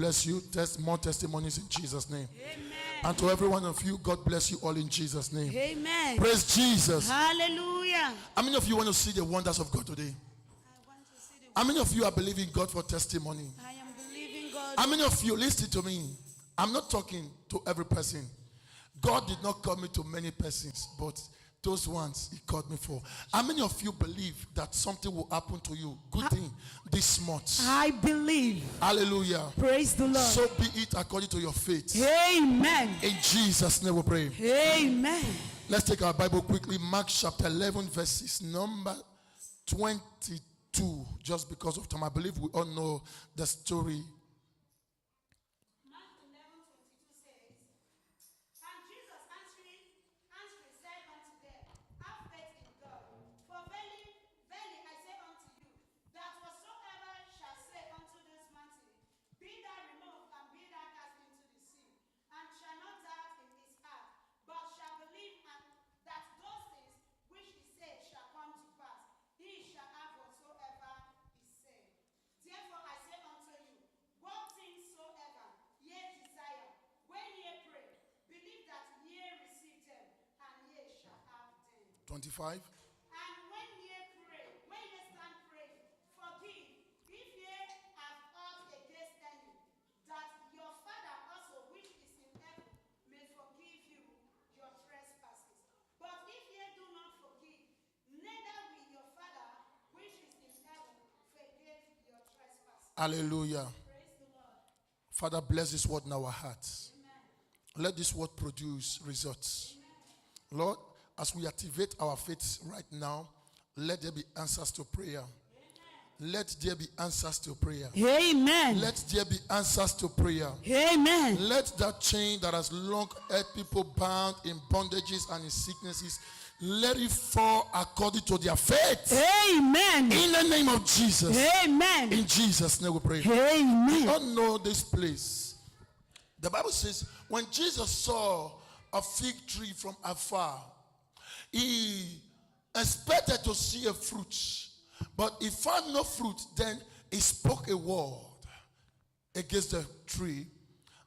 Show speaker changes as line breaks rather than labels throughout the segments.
bless you. More testimonies in Jesus' name.
Amen.
And to every one of you, God bless you all in Jesus' name.
Amen.
Praise Jesus.
Hallelujah.
How many of you want to see the wonders of God today?
I want to see the
How many of you are believing God for testimony?
I am believing God.
How many of you, listen to me, I'm not talking to every person. God did not call me to many persons, but those ones he called me for. How many of you believe that something will happen to you, good thing, this month?
I believe.
Hallelujah.
Praise the Lord.
So be it according to your faith.
Amen.
In Jesus' name we pray.
Amen.
Let's take our Bible quickly. Mark chapter 11 verses number 22. Just because of time, I believe we all know the story.
Mark 11:22 says, and Jesus answering said unto them, have faith in God. For verily, verily I say unto you, that whatsoever shall say unto this mountain, be thou removed and be thou cast into the sea, and shall not doubt in his heart, but shall believe and that those things which he said shall come to pass, he shall have whatsoever he said. Therefore I say unto you, what things soever ye desire, when ye pray, believe that ye receive them, and ye shall have them.
25.
And when ye pray, when ye stand praying, forgive, if ye have aught against any, that your Father also which is in heaven may forgive you your trespasses. But if ye do not forgive, neither will your Father which is in heaven forgive your trespasses.
Hallelujah.
Praise the Lord.
Father, bless this word in our hearts.
Amen.
Let this word produce results. Lord, as we activate our faith right now, let there be answers to prayer. Let there be answers to prayer.
Amen.
Let there be answers to prayer.
Amen.
Let that chain that has long held people bound in bondages and in sicknesses, let it fall according to their faith.
Amen.
In the name of Jesus.
Amen.
In Jesus' name we pray. We
Amen.
all know this place. The Bible says when Jesus saw a fig tree from afar, he expected to see a fruit, but he found no fruit. Then he spoke a word against the tree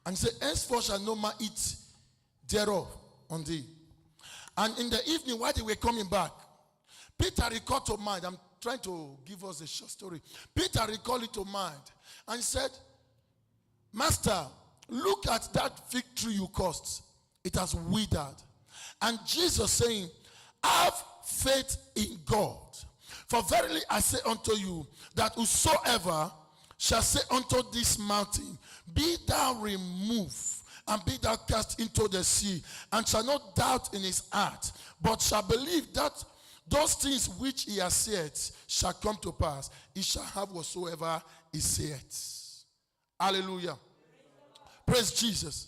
and said, henceforth shall no man eat thereof on thee. And in the evening, while they were coming back, Peter recalled to mind, I'm trying to give us a short story. Peter recalled it to mind and said, Master, look at that fig tree you caused. It has withered. And Jesus saying, have faith in God. For verily I say unto you, that whosoever shall say unto this mountain, be thou removed, and be thou cast into the sea, and shall not doubt in his heart, but shall believe that those things which he has said shall come to pass, he shall have whatsoever he saith. Hallelujah. Praise Jesus.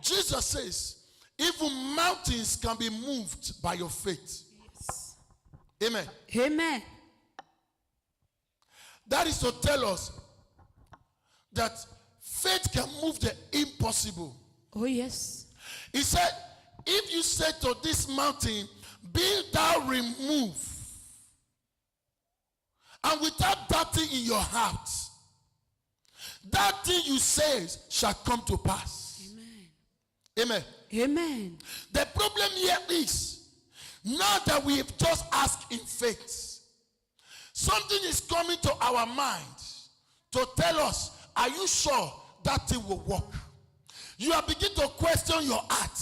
Jesus says, even mountains can be moved by your faith.
Yes.
Amen.
Amen.
That is to tell us that faith can move the impossible.
Oh, yes.
He said, if you say to this mountain, be thou removed, and without doubting in your heart, that thing you say shall come to pass.
Amen.
Amen.
Amen.
The problem here is, now that we have just asked in faith, something is coming to our mind to tell us, are you sure that thing will work? You are beginning to question your heart.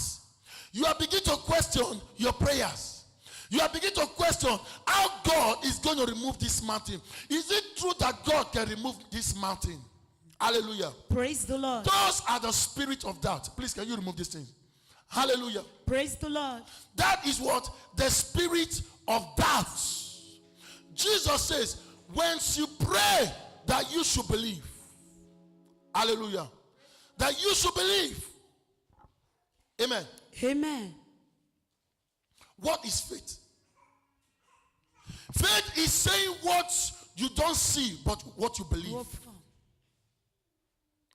You are beginning to question your prayers. You are beginning to question how God is going to remove this mountain. Is it true that God can remove this mountain? Hallelujah.
Praise the Lord.
Those are the spirit of doubt. Please, can you remove this thing? Hallelujah.
Praise the Lord.
That is what the spirit of doubt. Jesus says, once you pray, that you should believe. Hallelujah. That you should believe. Amen.
Amen.
What is faith? Faith is saying what you don't see, but what you believe.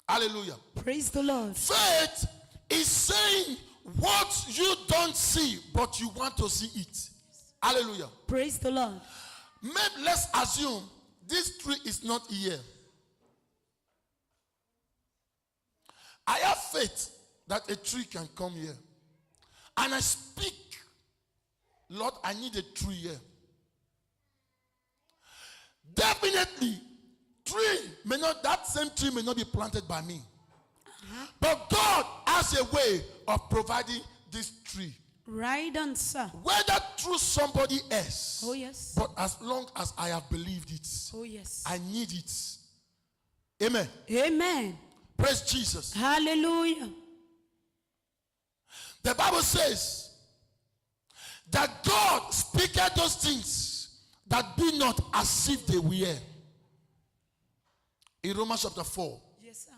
Hallelujah.
Praise the Lord.
Faith is saying what you don't see, but you want to see it. Hallelujah.
Praise the Lord.
Maybe let's assume this tree is not here. faith that a tree can come here. And I speak, Lord, I need a tree here. Definitely, that same tree may not be planted by me. But God has a way of providing this tree.
Right on, sir.
Whether through somebody else.
Oh, yes.
But as long as I have believed it,
Oh, yes.
I need it. Amen.
Amen.
Praise Jesus.
Hallelujah.
The Bible says that God speaketh those things that be not as if they were. In Romans chapter 4.
Yes, sir.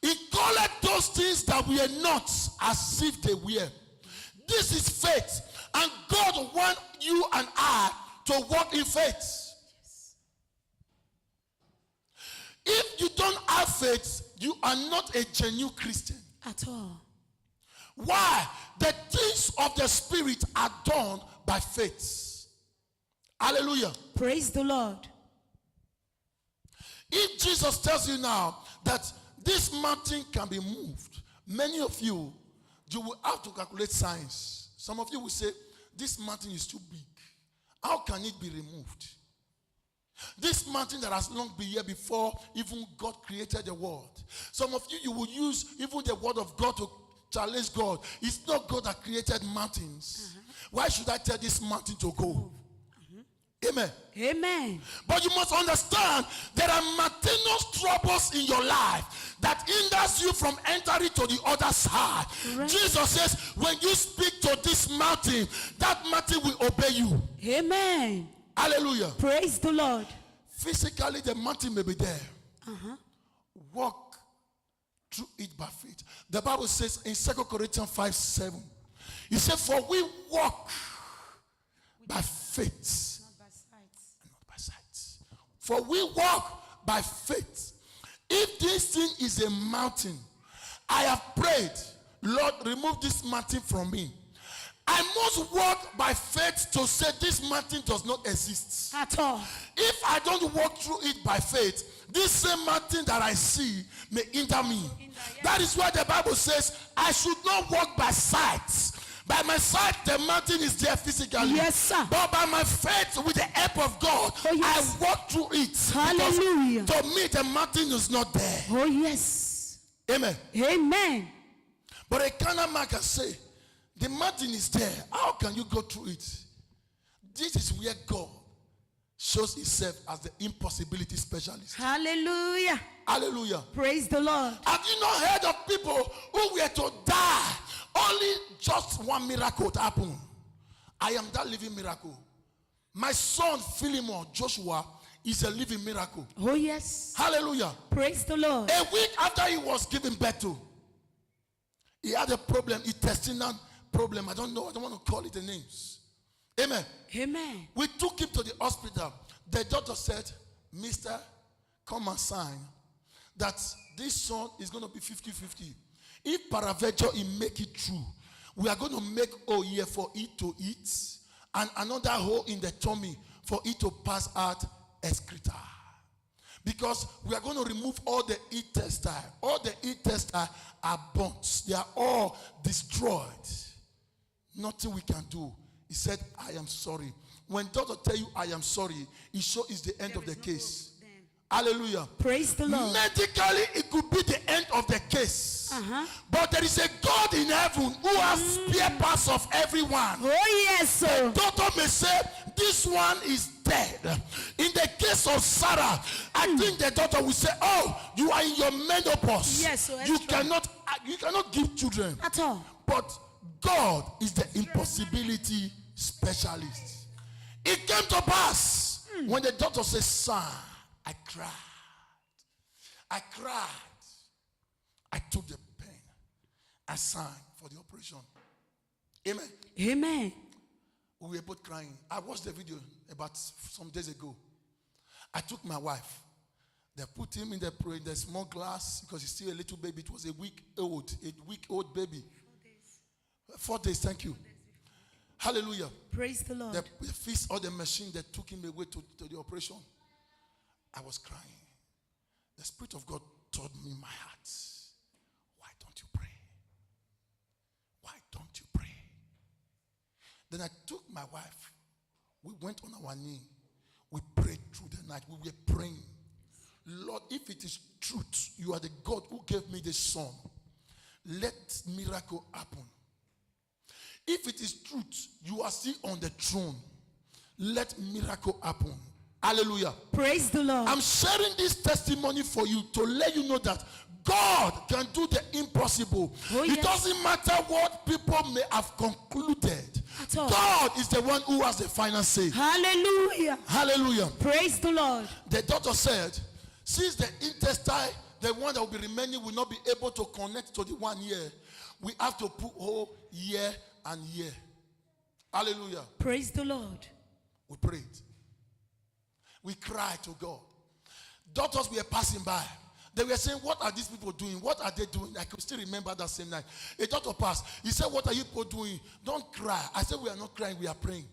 He calleth those things that were not as if they were. This is faith. And God wants you and I to walk in faith.
Yes.
If you don't have faith, you are not a genuine Christian.
At all.
Why? The things of the Spirit are done by faith. Hallelujah.
Praise the Lord.
If Jesus tells you now that this mountain can be moved, many of you will have to calculate science. Some of you will say, this mountain is too big. How can it be removed? This mountain that has long been here before even God created the world. Some of you will use even the word of God to challenge God. It's not God that created mountains. Why should I tell this mountain to go? Amen.
Amen.
But you must understand there are mountainous troubles in your life that hinders you from entering to the other side.
Right.
Jesus says, when you speak to this mountain, that mountain will obey you.
Amen.
Hallelujah.
Praise the Lord.
Physically, the mountain may be there. Walk through it by faith. The Bible says in 2 Corinthians 5:7, he said, for we walk by faith. By sight. For we walk by faith. If this thing is a mountain, I have prayed, Lord, remove this mountain from me. I must walk by faith to say this mountain does not exist.
At all.
If I don't walk through it by faith, this same mountain that I see may hinder me. That is why the Bible says, I should not walk by sight. By my sight, the mountain is there physically.
Yes, sir.
But by my faith, with the help of God,
Oh, yes.
I walk through it.
Hallelujah.
Because to me, the mountain is not there.
Oh, yes.
Amen.
Amen.
But a carnal man can say, the mountain is there. How can you go through it? This is where God shows himself as the impossibility specialist.
Hallelujah.
Hallelujah.
Praise the Lord.
Have you not heard of people who were to die? Only just one miracle happened. I am that living miracle. My son Philemon Joshua is a living miracle.
Oh, yes.
Hallelujah.
Praise the Lord.
A week after he was given birth to, he had a problem, intestinal problem. I don't want to call it the names. Amen.
Amen.
We took him to the hospital. The doctor said, Mister, come and sign that this son is going to be 50-50. If paraventure he make it through, we are going to make hole here for it to eat and another hole in the tummy for it to pass out excreta. Because we are going to remove all the intestine. All the intestine are burnt. They are all destroyed. Nothing we can do. He said, I am sorry. When doctor tell you I am sorry, it shows the end of the case. Hallelujah.
Praise the Lord.
Medically, it could be the end of the case. But there is a God in heaven who has spare parts of everyone.
Oh, yes, sir.
Doctor may say, this one is dead. In the case of Sarah, I think the doctor will say, oh, you are in your menopause.
Yes, so
you
extra.
cannot give children.
At all.
But God is the impossibility specialist. It came to pass when the doctor says, son, I cried. I cried. I took the pen. I signed for the operation. Amen.
Amen.
We were both crying. I watched the video about some days ago. I took my wife. They put him in the small glass because he's still a little baby. It was a week old baby. 4 days, thank you. Hallelujah.
Praise the Lord.
They fixed all the machine. They took him away to the operation. I was crying. The Spirit of God told me in my heart, why don't Then I took my wife. We went on our knee. We prayed through the night. We were praying. Lord, if it is truth, you are the God who gave me this son. Let miracle happen. If it is truth, you are still on the throne. Let miracle happen. Hallelujah.
Praise the Lord.
I'm sharing this testimony for you to let you know that God can do the impossible.
Oh,
It
yes.
doesn't matter what people may have concluded.
At all.
God is the one who has the final say.
Hallelujah.
Hallelujah.
Praise the Lord.
The doctor said, since the intestine, the one that will be remaining, will not be able to connect to the 1 year, we have to put whole year and year. Hallelujah.
Praise the Lord.
We prayed. We cried to God. Doctors were passing by. They were saying, what are these people doing? What are they doing? I could still remember that same night. A doctor passed. He said, what are you people doing? Don't cry. I said, we are not crying. We are praying.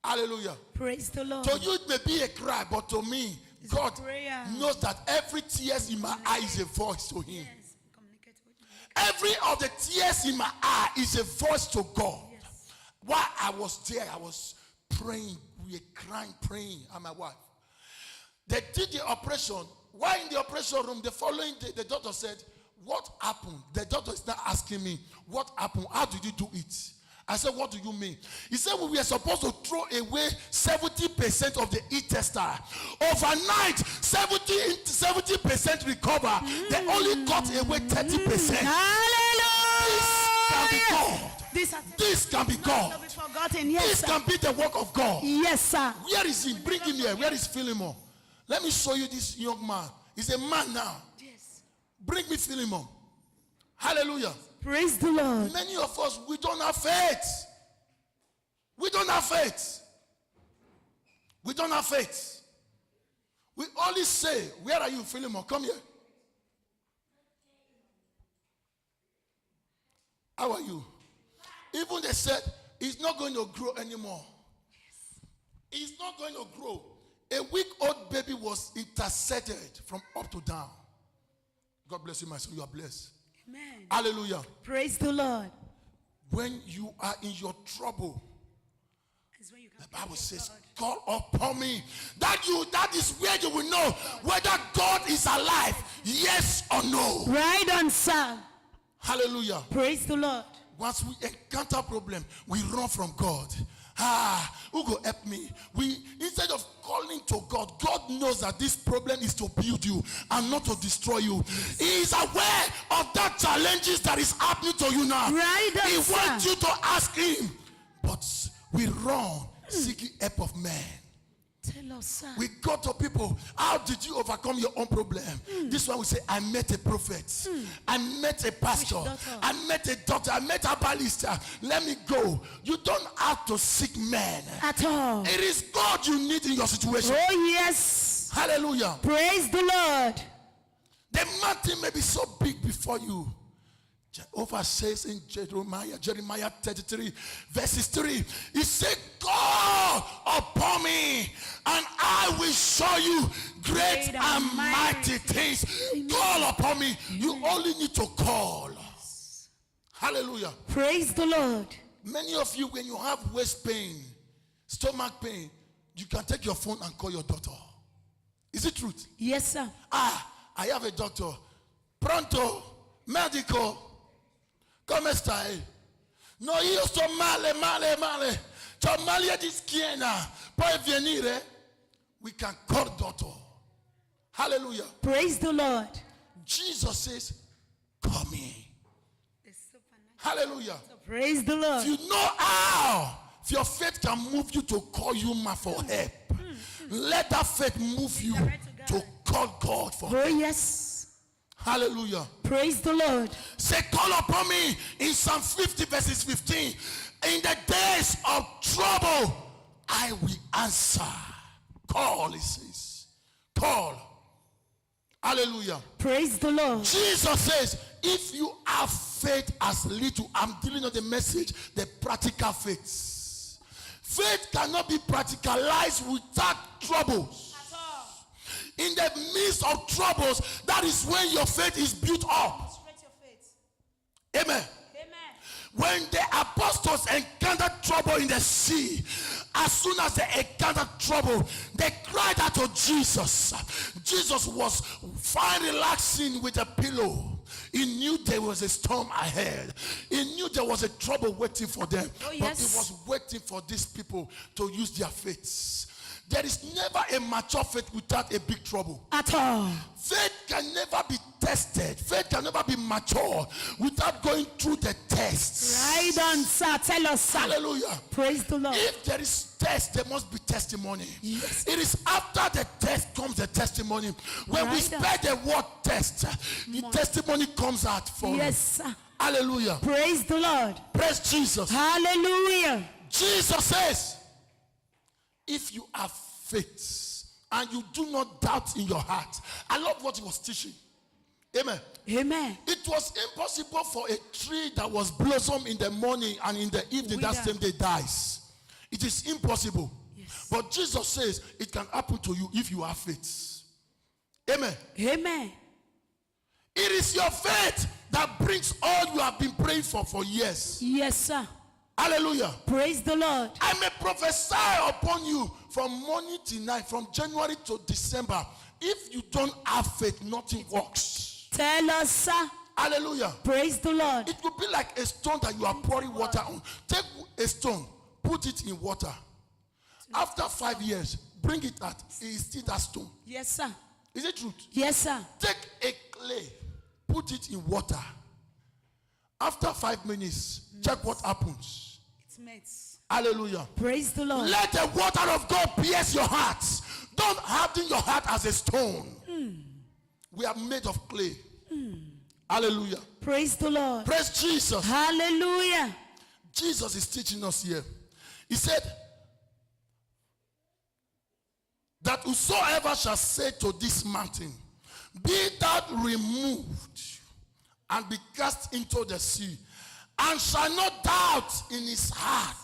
Hallelujah.
Praise the Lord.
To you, it may be a cry, but to me,
It's a
God
prayer.
knows that every tears in my eye is a voice to him.
Yes. Communicate with me.
Every of the tears in my eye is a voice to God.
Yes.
While I was there, I was praying. We were crying, praying, and my wife. They did the operation. While in the operation room, the following day, the doctor said, what happened? The doctor is now asking me, what happened? How did you do it? I said, what do you mean? He said, we were supposed to throw away 70% of the intestine. Overnight, 70% recover. They only cut away 30%.
Hallelujah.
This can be God.
Not to be forgotten. Yes,
This
sir.
can be the work of God.
Yes, sir.
Where is he? Bring him here. Where is Philemon? Let me show you this young man. He's a man now.
Yes.
Bring me Philemon. Hallelujah.
Praise the Lord.
Many of us, we don't have faith. We don't have faith. We don't have faith. We only say, where are you, Philemon? Come here. How are you? Even they said, he's not going to grow anymore. He's not going to grow. A week-old baby was intercepted from up to down. God bless you, my son. You are blessed.
Amen.
Hallelujah.
Praise the Lord.
When you are in your trouble,
That's when you can
the Bible
praise
says,
God.
call upon me. That is where you will know whether God is alive, yes or no.
Right on, sir.
Hallelujah.
Praise the Lord.
Once we encounter problem, we run from God. Who go help me? Instead of calling to God, God knows that this problem is to build you and not to destroy you. He is aware of that challenges that is happening to you now.
Right on,
He
sir.
wants you to ask him. But we run seeking help of man.
Tell us, sir.
We go to people, how did you overcome your own problem? This one we say, I met a prophet. I met a pastor.
Which doctor?
I met a doctor. I met a balist. Let me go. You don't have to seek men.
At all.
It is God you need in your situation.
Oh, yes.
Hallelujah.
Praise the Lord.
The mountain may be so big before you. Jehovah says in Jeremiah 33, verses 3, he said, call upon me and I will show you great and mighty things. Call upon me. You only need to call. Hallelujah.
Praise the Lord.
Many of you, when you have waist pain, stomach pain, you can take your phone and call your doctor. Is it truth?
Yes, sir.
I have a doctor. Pronto, medico. Come stai? No, io sto male. C'ho male di schiena. Puoi venire? We can call doctor. Hallelujah.
Praise the Lord.
Jesus says, call me. Hallelujah.
Praise the Lord.
If you know how, if your faith can move you to call you for help, let that faith move you to call God for help.
Oh, yes.
Hallelujah.
Praise the Lord.
Say, call upon me in Psalm 50 verses 15. In the days of trouble, I will answer. Call, he says. Call. Hallelujah.
Praise the Lord.
Jesus says, if you have faith as little, I'm dealing with the message, the practical faith. Faith cannot be practicalized without troubles. In the midst of troubles, that is when your faith is built up.
Straight your faith.
Amen.
Amen.
When the apostles encountered trouble in the sea, as soon as they encountered trouble, they cried out to Jesus. Jesus was fine relaxing with a pillow. He knew there was a storm ahead. He knew there was a trouble waiting for them.
Oh,
But
yes.
he was waiting for these people to use their faith. There is never a mature faith without a big trouble.
At all.
Faith can never be tested. Faith can never be mature without going through the tests.
Right on, sir. Tell us, sir.
Hallelujah.
Praise the Lord.
If there is test, there must be testimony.
Yes.
It is after the test comes the testimony. When we
Right
spell the word test, the testimony comes out for
Yes, sir.
Hallelujah.
Praise the Lord.
Praise Jesus.
Hallelujah.
Jesus says, if you have faith and you do not doubt in your heart. I love what he was teaching. Amen.
Amen.
It was impossible for a tree that was blossom in the morning and in the evening that same day dies. It is impossible.
Yes.
But Jesus says it can happen to you if you have faith. Amen.
Amen.
It is your faith that brings all you have been praying for years.
Yes, sir.
Hallelujah.
Praise the Lord.
I may prophesy upon you from morning to night, from January to December. If you don't have faith, nothing works.
Tell us, sir.
Hallelujah.
Praise the Lord.
It will be like a stone that you are pouring water on. Take a stone, put it in water. After 5 years, bring it out. It is still that stone.
Yes, sir.
Is it truth?
Yes, sir.
Take a clay, put it in water. After 5 minutes, check what happens.
It's mates.
Hallelujah.
Praise the Lord.
Let the water of God pierce your hearts. Don't harden your heart as a stone. We are made of clay. Hallelujah.
Praise the Lord.
Praise Jesus.
Hallelujah.
Jesus is teaching us here. He said that whosoever shall say to this mountain, be thou removed and be cast into the sea, and shall not doubt in his heart,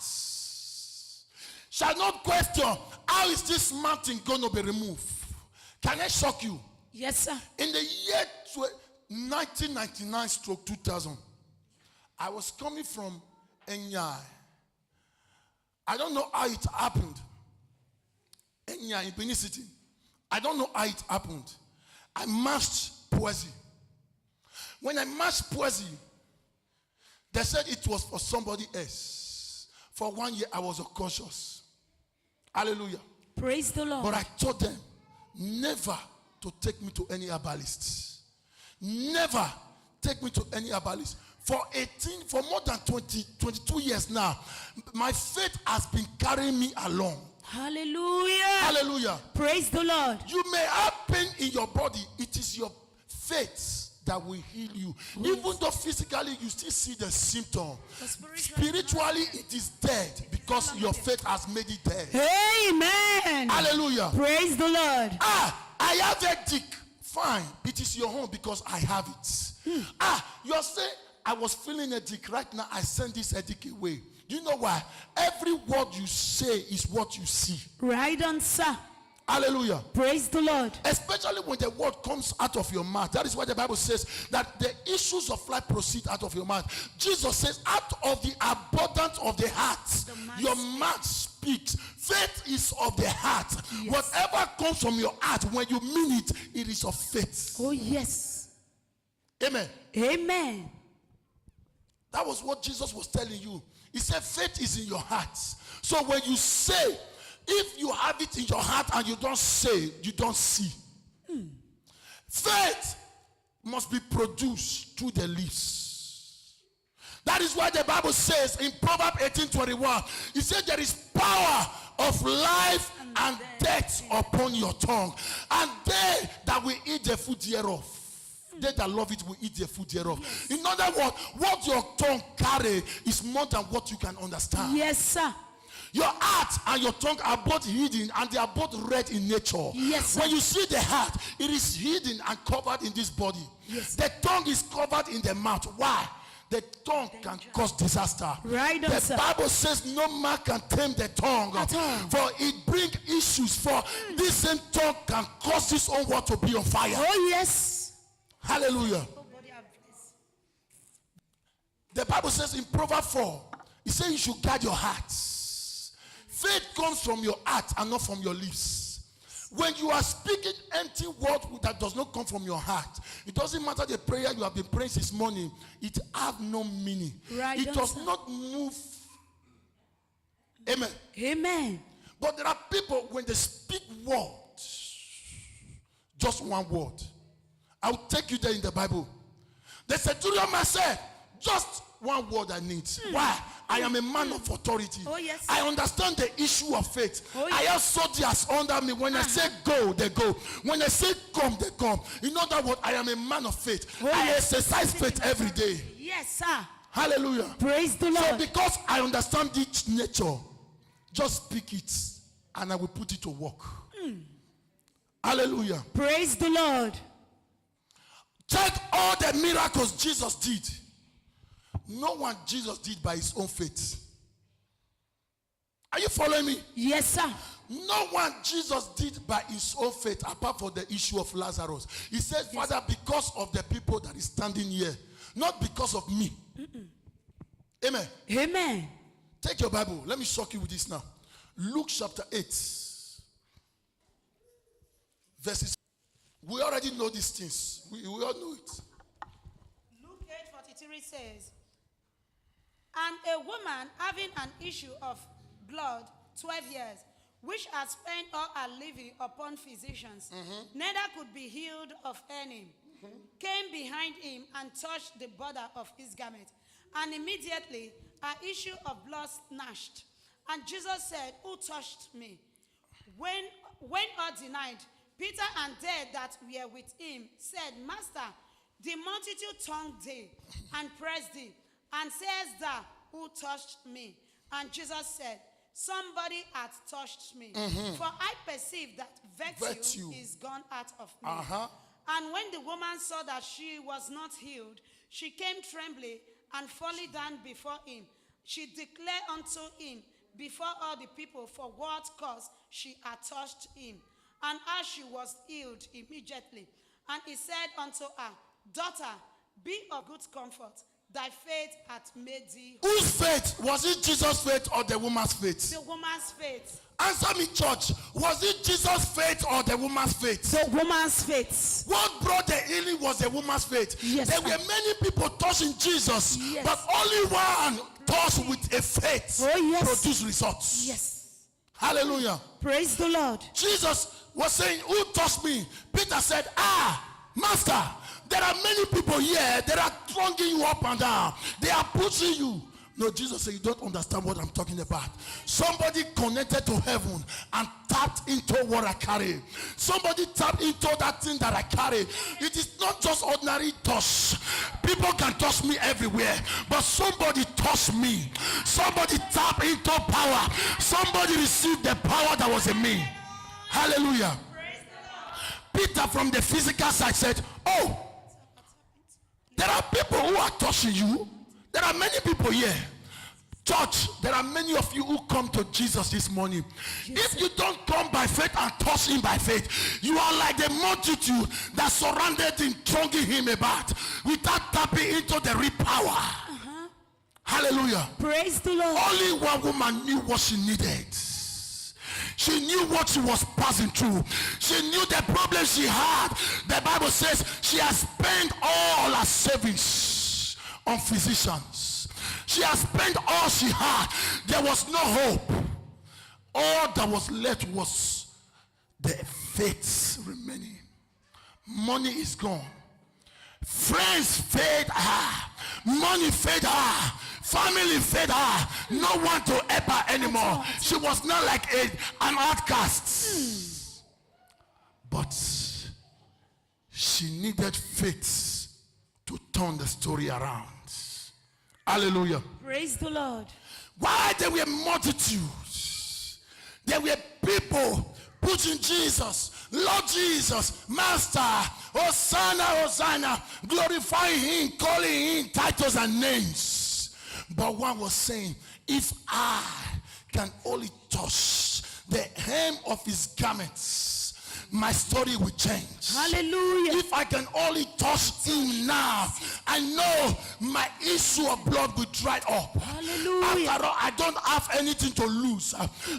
shall not question, how is this mountain going to be removed? Can I shock you?
Yes, sir.
In the year 1999/2000, I was coming from Enyai. I don't know how it happened. Enyai in Benin City. I don't know how it happened. I marched Poesi. When I marched Poesi, they said it was for somebody else. For 1 year, I was unconscious. Hallelujah.
Praise the Lord.
But I told them never to take me to any herbalist. Never take me to any herbalist. For more than 22 years now, my faith has been carrying me along.
Hallelujah.
Hallelujah.
Praise the Lord.
You may have pain in your body. It is your faith that will heal you. Even though physically you still see the symptom, spiritually it is dead because your faith has made it dead.
Amen.
Hallelujah.
Praise the Lord.
I have a dick. Fine. It is your home because I have it. You're saying, I was feeling a dick. Right now, I send this headache away. Do you know why? Every word you say is what you see.
Right on, sir.
Hallelujah.
Praise the Lord.
Especially when the word comes out of your mouth. That is why the Bible says that the issues of life proceed out of your mouth. Jesus says, out of the abundance of the heart, your mouth speaks. Faith is of the heart.
Yes.
Whatever comes from your heart, when you mean it, it is of faith.
Oh, yes.
Amen.
Amen.
That was what Jesus was telling you. He said faith is in your heart. So when you say, if you have it in your heart and you don't say, you don't see. Faith must be produced through the lips. That is why the Bible says in Proverbs 18:21, it said there is power of life and death upon your tongue. And they that will eat the fruit thereof, they that love it will eat the fruit thereof. Yes. In other words, what your tongue carry is more than what you can understand.
Yes, sir.
Your heart and your tongue are both hidden and they are both red in nature.
Yes, sir.
When you see the heart, it is hidden and covered in this body.
Yes.
The tongue is covered in the mouth. Why? The tongue can cause disaster.
Right on,
the
sir.
Bible says no man can tame the tongue.
At all.
For it brings issues. For this same tongue can cause this own world to be on fire.
Oh, yes.
Hallelujah. The Bible says in Proverbs 4, it says you should guard your hearts. Faith comes from your heart and not from your lips. When you are speaking empty word that does not come from your heart, it doesn't matter the prayer you have been praying this morning, it have no meaning.
Right,
it does
sir.
not move. Amen.
Amen.
But there are people, when they speak words, just one word. I'll take you there in the Bible. The centurion man said, just one word I need. Why? I am a man of authority.
Oh, yes.
I understand the issue of faith.
Oh,
I
yes.
have soldiers under me. When I say go, they go. When I say come, they come. In other words, I am a man of faith.
Oh,
I
yes.
exercise faith every day.
Yes, sir.
Hallelujah.
Praise the
So
Lord.
because I understand its nature, just speak it and I will put it to work. Hallelujah.
Praise the Lord.
Check all the miracles Jesus did. No one Jesus did by his own faith. Are you following me?
Yes, sir.
No one Jesus did by his own faith apart from the issue of Lazarus. He said, Father, because of the people that is standing here, not because of me. Amen.
Amen.
Take your Bible. Let me shock you with this now. Luke chapter 8. Verses. We already know these things. We all know it.
Luke 8:43 says, and a woman having an issue of blood 12 years, which had spent all her living upon physicians, neither could be healed of any, came behind him and touched the border of his garment. And immediately her issue of blood snatched. And Jesus said, who touched me? When all denied, Peter and they that were with him said, Master, the multitude tongued thee and pressed thee, and sayest thou, who touched me? And Jesus said, somebody hath touched me, for I perceive that virtue is gone out of me. And when the woman saw that she was not healed, she came trembling and falling down before him. She declared unto him before all the people for what cause she had touched him, and as she was healed immediately. And he said unto her, daughter, be of good comfort. Thy faith hath made thee whole.
Whose faith? Was it Jesus' faith or the woman's faith?
The woman's faith.
Answer me, church. Was it Jesus' faith or the woman's faith?
The woman's faith.
What brought the healing was the woman's faith.
Yes,
There
sir.
were many people touching Jesus,
Yes.
but only one touched with a faith
Oh, yes.
produced results.
Yes.
Hallelujah.
Praise the Lord.
Jesus was saying, who touched me? Peter said, Master, there are many people here that are thronging you up and down. They are pushing you. No, Jesus said, you don't understand what I'm talking about. Somebody connected to heaven and tapped into what I carry. Somebody tapped into that thing that I carry. It is not just ordinary touch. People can touch me everywhere, but somebody touched me. Somebody tapped into power. Somebody received the power that was in me. Hallelujah. Peter from the physical side said, oh, there are people who are touching you. There are many people here. Church, there are many of you who come to Jesus this morning. If you don't come by faith and touch him by faith, you are like the multitude that surrounded him, thronging him about without tapping into the real power. Hallelujah.
Praise the Lord.
Only one woman knew what she needed. She knew what she was passing through. She knew the problem she had. The Bible says she has spent all her savings on physicians. She has spent all she had. There was no hope. All that was left was the faith remaining. Money is gone. Friends fed her. Money fed her. Family fed her. No one to help her anymore. She was not like an outcast. But she needed faith to turn the story around. Hallelujah.
Praise the Lord.
Why there were multitudes? There were people pushing Jesus, Lord Jesus, Master, Hosanna, Hosanna, glorifying him, calling him titles and names. But one was saying, if I can only touch the hem of his garments, my story will change.
Hallelujah.
If I can only touch him now, I I know my issue of blood will dry up.
Hallelujah.
After all, I don't have anything to lose.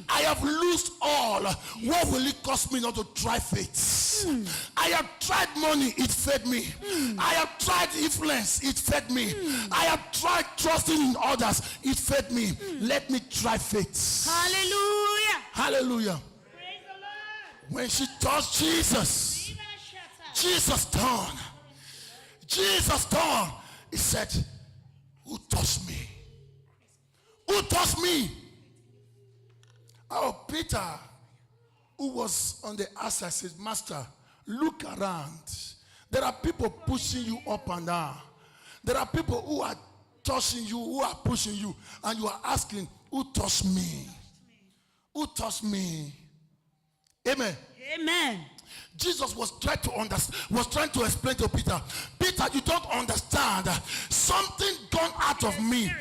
I have lost all. What will it cost me not to try faith? I have tried money, it fed me. I have tried influence, it fed me. I have tried trusting in others, it fed me. Let me try faith.
Hallelujah.
Hallelujah.
Praise the Lord.
When she touched Jesus,
Even shatter.
Jesus turned. Jesus turned. He said, who touched me? Who touched me? Oh, Peter, who was on the outside, said, Master, look around. There are people pushing you up and down. There are people who are touching you, who are pushing you, and you are asking, who touched me? Who touched me? Amen.
Amen.
Jesus was trying to explain to Peter, Peter, you don't understand. Something gone out of me.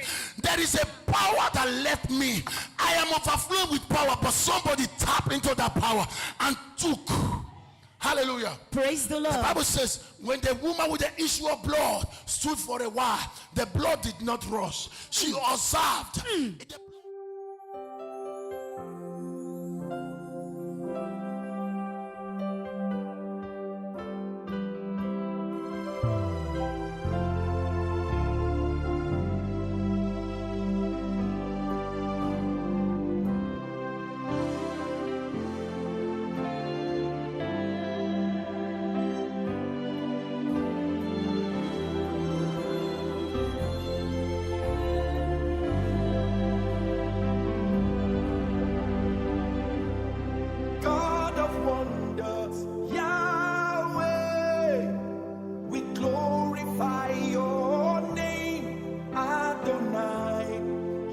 There is a power that left me. I am overflowing with power, but somebody tapped into that power and took. Hallelujah.
Praise the Lord.
The Bible says, when the woman with the issue of blood stood for a while, the blood did not rush. She observed.
God of wonders, Yahweh, we glorify your name, Adonai.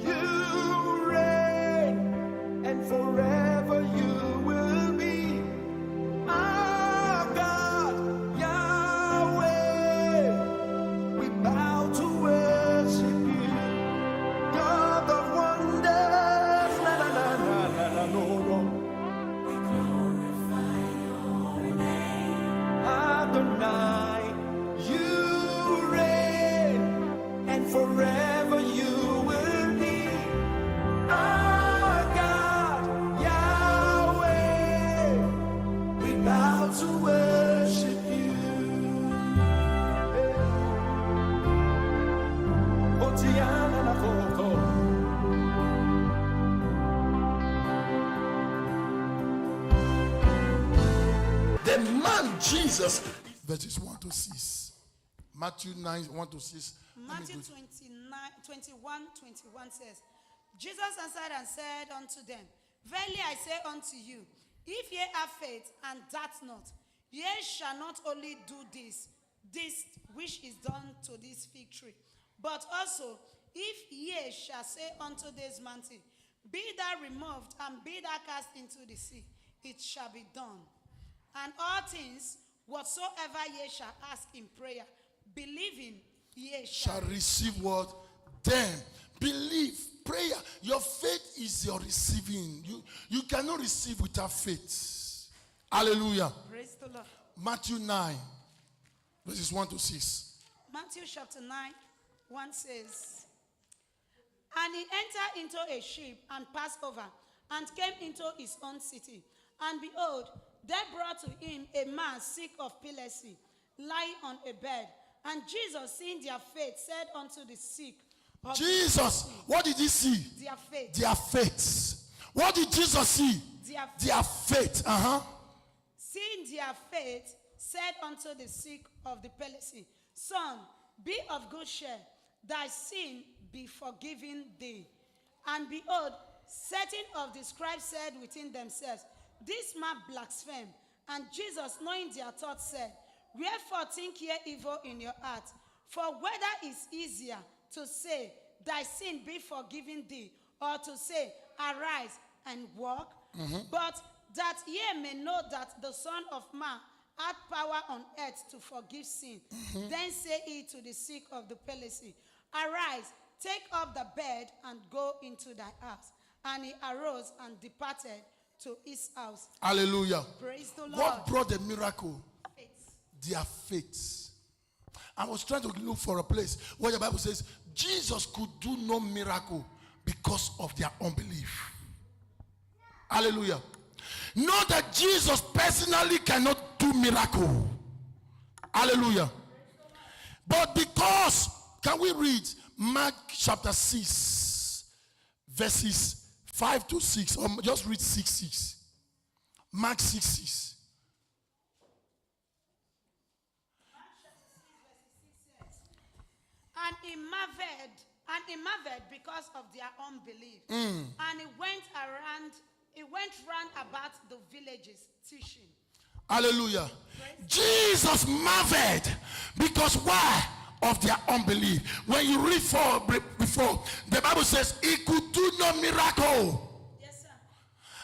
You reign, and forever you will be. Our God, Yahweh, we bow to worship you. God of wonders, na na na na na na no no. Adonai, you reign, and forever you will be. Our God, Yahweh, we bow to worship you. Otiana na koko.
The man Jesus, verses 1 to 6. Matthew 9, 1 to 6.
Matthew 21 says, Jesus answered and said unto them, Verily I say unto you, if ye have faith and doubt not, ye shall not only do this which is done to this fig tree, but also if ye shall say unto this mountain, Be thou removed and be thou cast into the sea, it shall be done. And all things whatsoever ye shall ask in prayer, believing ye shall.
Shall receive what? Then believe. Prayer. Your faith is your receiving. You cannot receive without faith. Hallelujah.
Praise the Lord.
Matthew 9, verses 1 to 6.
Matthew chapter 9, 1 says, And he entered into a ship and passed over, and came into his own city. And behold, they brought to him a man sick of epilepsy, lying on a bed. And Jesus, seeing their faith, said unto the sick of
Jesus, what did he see?
their faith,
Their faith. What did Jesus see?
their faith,
Their faith.
seeing their faith, said unto the sick of the epilepsy, Son, be of good cheer, thy sin be forgiven thee. And behold, certain of the scribes said within themselves, This man blasphemed. And Jesus, knowing their thoughts, said, Wherefore think ye evil in your heart? For whether is easier to say, Thy sin be forgiven thee, or to say, Arise and walk? But that ye may know that the Son of Man hath power on earth to forgive sin. Then say he to the sick of the epilepsy, Arise, take up the bed, and go into thy house. And he arose and departed to his house.
Hallelujah.
Praise the Lord.
What brought the miracle?
Faith.
Their faith. I was trying to look for a place where the Bible says Jesus could do no miracle because of their unbelief. Hallelujah. Not that Jesus personally cannot do miracle. Hallelujah. But because, can we read Mark chapter 6, verses 5 to 6, or just read 6:6. Mark 6:6.
And he marveled because of their unbelief. And he went round about the villages teaching.
Hallelujah. Jesus marveled because why? Of their unbelief. When you read before, the Bible says he could do no miracle.
Yes, sir.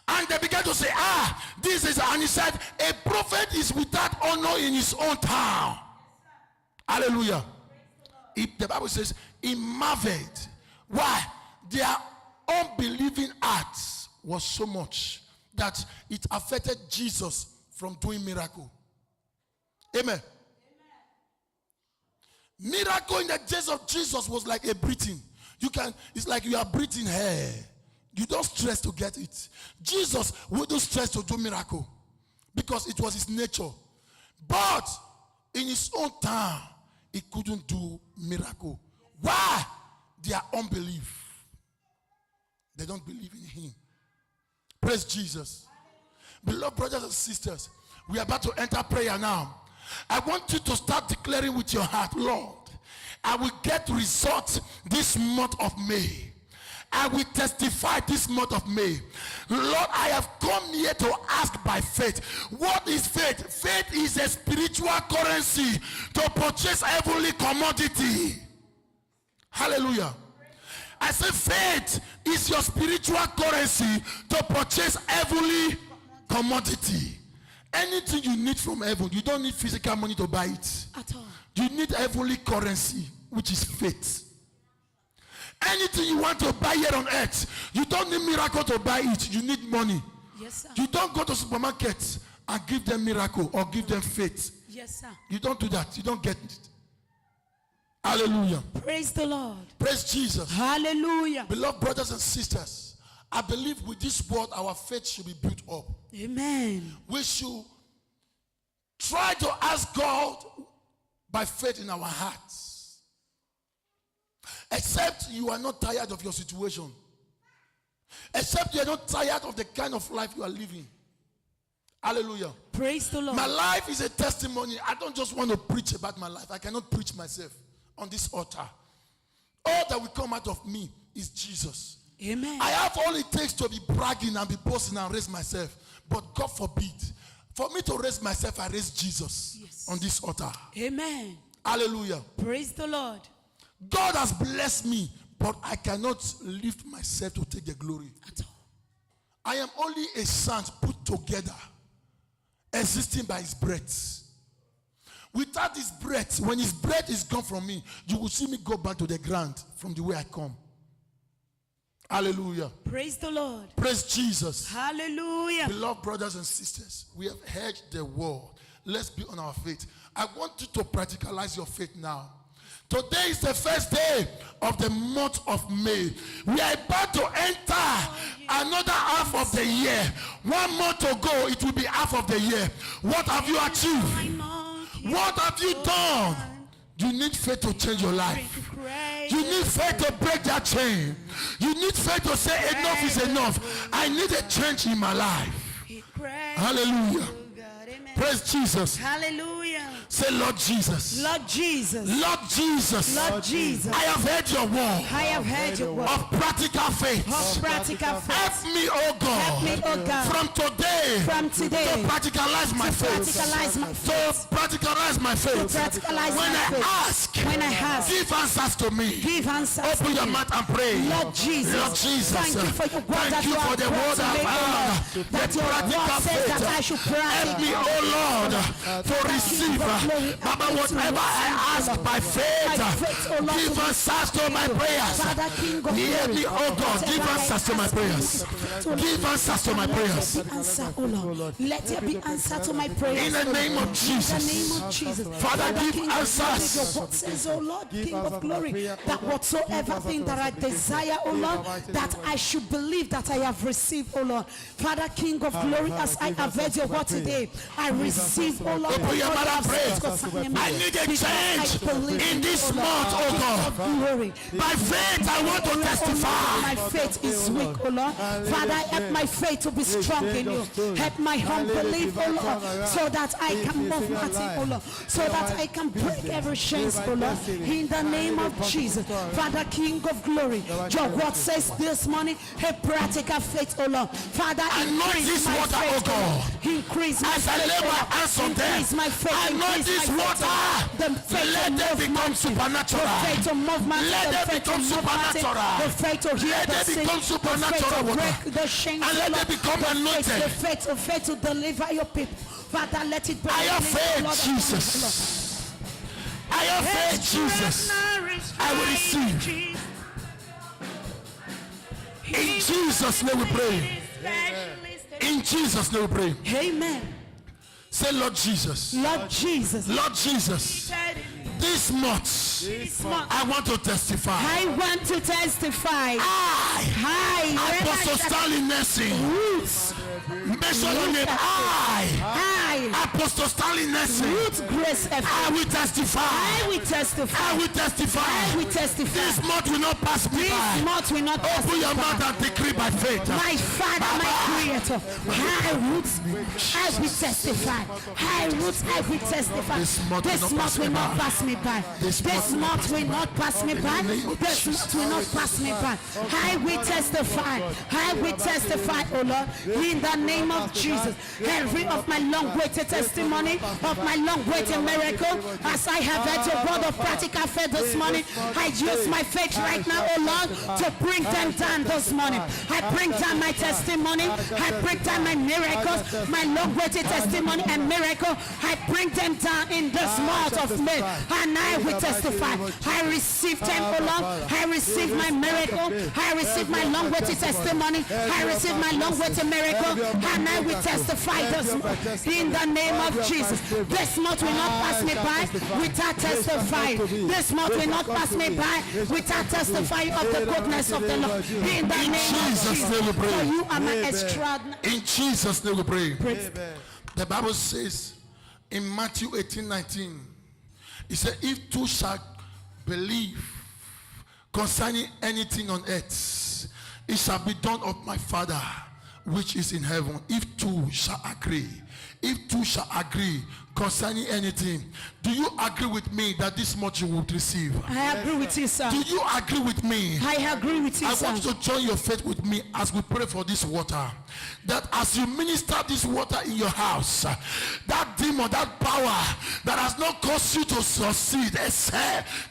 And they began to say, this is, and he said, a prophet is without honor in his own town. Hallelujah. The Bible says he marveled. Why? Their unbelieving acts was so much that it affected Jesus from doing miracle. Amen. Miracle in the days of Jesus was like a breathing. It's like you are breathing air. You don't stress to get it. Jesus wouldn't stress to do miracle because it was his nature. But in his own time, he couldn't do miracle. Why? Their unbelief. They don't believe in him. Praise Jesus. Beloved brothers and sisters, we are about to enter prayer now. I want you to start declaring with your heart, Lord, I will get results this month of May. I will testify this month of May. Lord, I have come here to ask by faith. What is faith? Faith is a spiritual currency to purchase heavenly commodity. Hallelujah. I say faith is your spiritual currency to purchase heavenly commodity. Anything you need from heaven, you don't need physical money to buy it.
At all.
You need heavenly currency, which is faith. Anything you want to buy here on earth, you don't need miracle to buy it. You need money.
Yes, sir.
You don't go to supermarkets and give them miracle or give them faith.
Yes, sir.
You don't do that. You don't get it. Hallelujah.
Praise the Lord.
Praise Jesus.
Hallelujah.
Beloved brothers and sisters, I believe with this word our faith should be built up.
Amen.
We should try to ask God by faith in our hearts. Except you are not tired of your situation. Except you are not tired of the kind of life you are living. Hallelujah.
Praise the Lord.
My life is a testimony. I don't just want to preach about my life. I cannot preach myself on this altar. All that will come out of me is Jesus.
Amen.
I have all it takes to be bragging and be boasting and raise myself. But God forbid. For me to raise myself, I raise Jesus on this altar.
Amen.
Hallelujah.
Praise the Lord.
God has blessed me, but I cannot lift myself to take the glory.
At all.
I am only a sand put together, existing by his breath. Without his breath, when his breath is gone from me, you will see me go back to the ground from the way I come. Hallelujah.
Praise the Lord.
Praise Jesus.
Hallelujah.
Beloved brothers and sisters, we have heard the word. Let's be on our faith. I want you to practicalize your faith now. Today is the first day of the month of May. We are about to enter another half of the year. 1 month to go, it will be half of the year. What have you achieved? What have you done? You need faith to change your life. You need faith to break that chain. You need faith to say enough is enough. I need a change in my life. Hallelujah. Praise Jesus.
Hallelujah.
Say, Lord Jesus.
Lord Jesus.
Lord Jesus.
Lord Jesus.
I have heard your word
I have heard your word
of practical faith.
of practical faith.
Help me, oh God.
Help me, oh God.
From today.
From today.
To practicalize my faith.
Practicalize my faith.
To practicalize my faith.
Practicalize
When
my
I
faith.
ask.
When I answers.
Give answers to me.
Give answers.
Open
to
your
me.
mouth and pray.
Lord Jesus,
Lord Jesus,
thank you for your word
thank
that
you
you
for
have
the
brought
word
to me,
I've
O Lord.
heard.
That
The
your
practical
word says
faith.
that I should
Help me,
practice.
oh Lord, to receive. Baba, whatever I ask by faith, give answers to my prayers.
Father, King of
Hear me,
glory,
oh God, give
whatever I
answers to my
ask
prayers.
in my
Give answers to my prayers.
Let there be answer, oh Lord. Let there be answer to my prayers.
In the name of
In the
Jesus.
name of Jesus.
Father, give
King of glory,
answers.
your word says, oh Lord, King of glory, that whatsoever thing that I desire, oh Lord, that I should believe that I have received, oh Lord. Father, King of glory, as I have heard your word today, I receive, oh Lord,
Open your
all
mouth
you
and
have said
pray.
concerning me.
I need a
Because I
change
believe
in this
oh Lord,
month, oh
King
God.
of glory.
By faith, I want to
Oh Lord,
testify.
my faith is weak, oh Lord. Father, help my faith to be strong in you. Help my unbelief, oh Lord, so that I can move nothing, oh Lord, so that I can break every chains, oh Lord, in the name of Jesus. Father, King of glory, your word says this morning, a practical faith, oh Lord. Father,
Anoint
increase
this
my
water,
faith,
oh God.
Increase my
As I
faith,
lay
oh
my
Lord.
hands on them,
Increase my faith,
anoint
increase
this
my faith,
water.
oh Lord. The faith
Let
to
them
move
become
mountains.
supernatural.
The faith to move mountains.
Let
The
them
faith to
become
move mountains.
supernatural.
The faith to heal
Let
the
them
sick.
become
The faith
supernatural
to
water.
break the chains,
And let
oh
them
Lord.
become
The
anointed.
faith to deliver your people. Father, let it be.
I have
released, oh Lord,
faith,
upon
Jesus.
us, oh Lord.
I have faith, Jesus. I will receive. In Jesus' name we pray. In Jesus' name we pray.
Amen.
Say, Lord Jesus.
Lord Jesus,
Lord Jesus. This month, I want to testify.
I want to testify.
I, Apostle Stanley Nelson,
Roots,
mention your name. I, Apostle Stanley Nelson,
Roots Grace
I
FM.
will testify.
I will testify.
I will testify.
I will testify.
This month will not pass me
This
by.
month will not pass
Open
me
your mouth
by.
and decree by faith.
My Father, my Creator, I roots, I will testify. I roots, I will testify.
This month will not pass me
This month will not pass me by.
This
This month will not pass me by. This month will not pass me by. I will testify. I will testify, oh Lord, in the name of Jesus. Every of my long-awaited testimony, of my long-awaited miracle, as I have had your word of practical faith this morning, I use my faith right now, oh Lord, to bring them down this morning. I bring down my testimony. I bring down my miracles, my long-awaited testimony and miracle. I bring them down in this month of May, and I will testify. I receive them, oh Lord. I receive my miracle. I receive my long-awaited testimony. I receive my long-awaited miracle, and I will testify this month in the name of Jesus. This month will not pass me by without testifying. This month will not pass me by without testifying of the goodness of the Lord. In the name of
Jesus' name we
Jesus.
pray.
For you are my extraordinary.
In Jesus' name we pray.
Praise.
The Bible says in Matthew 18:19, it said, if two shall believe concerning anything on earth, it shall be done of my Father which is in heaven. If two shall agree, if two shall agree concerning anything, do you agree with me that this much you would receive?
I agree with you, sir.
Do you agree with me?
I agree with you,
I
sir.
want you to join your faith with me as we pray for this water. That as you minister this water in your house, that demon, that power that has not caused you to succeed,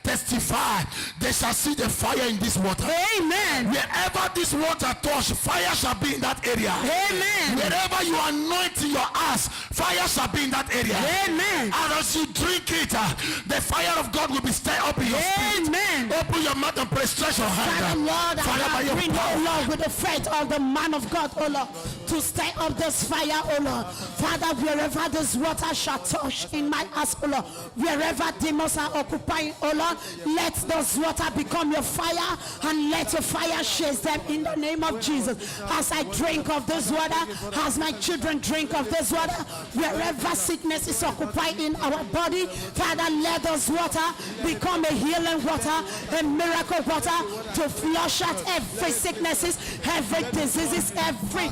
testify, they shall see the fire in this water.
Amen.
Wherever this water touch, fire shall be in that area.
Amen.
Wherever you anoint your ass, fire shall be in that area.
Amen.
And as you drink it, the fire of God will be stirred up in your spirit.
Amen.
Open your mouth and pray. Stretch your hand.
Father, Lord,
Father, by
I
your
bring,
power.
oh Lord, with the faith of the man of God, oh Lord, to stir up this fire, oh Lord. Father, wherever this water shall touch in my house, oh Lord, wherever demons are occupying, oh Lord, let this water become your fire, and let your fire chase them in the name of Jesus. As I drink of this water, as my children drink of this water, wherever sickness is occupied in our body, Father, let this water become a healing water, a miracle water, to flush out every sicknesses, every diseases, every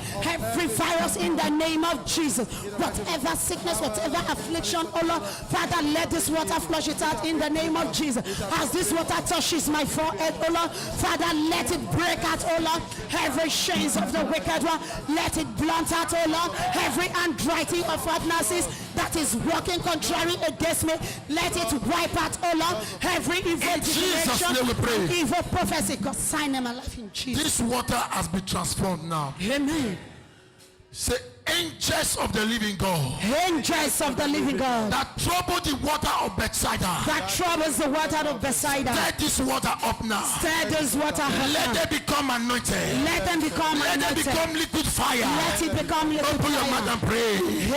virus in the name of Jesus. Whatever sickness, whatever affliction, oh Lord, Father, let this water flush it out in the name of Jesus. As this water touches my forehead, oh Lord, Father, let it break out, oh Lord, every chains of the wicked one. Let it blunt out, oh Lord, every handwriting of ordinances that that is working contrary against me, let it wipe out, oh Lord, every evil
In Jesus' name we pray.
divination, evil prophecy concerning my life in Jesus.
This water has been transformed now.
Amen.
Say, angels of the living God
Angels of the living God
that trouble the water of Bethsaida,
that troubles the water of Bethsaida,
let this water up now.
stir this water
Let
up.
them become anointed.
Let them become
Let them
anointed.
become liquid fire.
Let it become liquid
Open your mouth
fire.
and pray.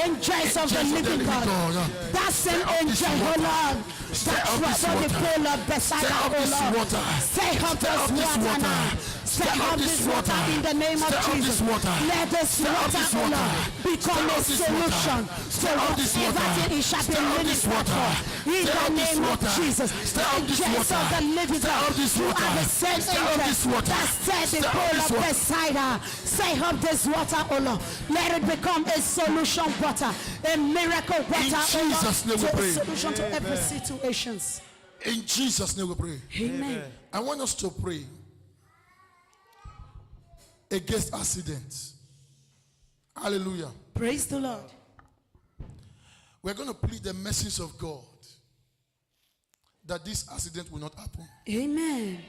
Angels of the living God, that same
Stir up this
angel, oh
water.
Lord,
Stir
that
up this
troubled the
water.
pool of Bethsaida,
Stir up
oh
this
Lord,
water.
stir up
Stir up
this
this
water
water.
now.
Stir
Stir
up
up
this
this water
water.
in the name of
Stir up
Jesus.
this water.
Let this
Stir up
water,
this
oh
water.
Lord, become
Stir
a
up this
solution
water.
to
Stir up this
whatever
water.
thing it shall be
Stir up this
ministered
water.
for. In
Stir
the
up this
name of
water.
Jesus,
Stir up this
angels
water.
of the living
Stir up
God,
this
you
water.
are the same
Stir up this
angel
water.
that stirred the
Stir up
pool
this
of
water.
Bethsaida. Stir up this water, oh Lord. Let it become a solution water, a miracle water, oh Lord,
Jesus' name we
to a
pray.
solution to every situation.
In Jesus' name we pray.
Amen.
I want us to pray against accidents. Hallelujah.
Praise the Lord.
We're going to plead the mercies of God that this accident will not happen.
Amen.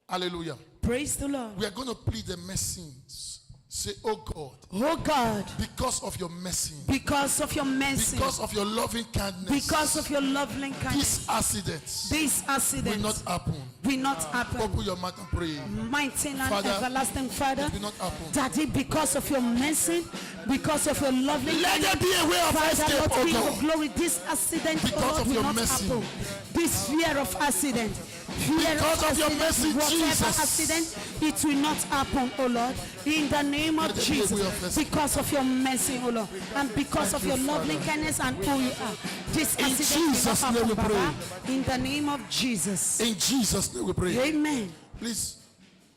Hallelujah.
Praise the Lord.
We are going to plead the mercies. Say, oh God,
Oh God,
because of your mercy,
because of your mercy,
because of your loving kindness,
because of your loving kindness,
these accidents
these
will
accidents
not happen.
will not happen.
Open your mouth and pray.
Mighty and
Father,
everlasting Father,
it will not happen.
Daddy, because of your mercy, because of your loving
Let there be a way of
Father,
escape,
Lord,
oh
King of
God.
glory, this accident,
Because
oh Lord,
of
will
your
not
mercy.
happen. This fear of accident, fear
Because of your
accident,
mercy,
whatever
Jesus.
accident, it will not happen, oh Lord, in the name of
Let there be a
Jesus,
way of escape.
because of your mercy, oh Lord, and because
Thank
of
you,
your loving
Father.
kindness and who you are. This
In
accident will not
Jesus' name
happen,
we pray.
Baba, in the name of Jesus.
In Jesus' name we pray.
Amen.
Please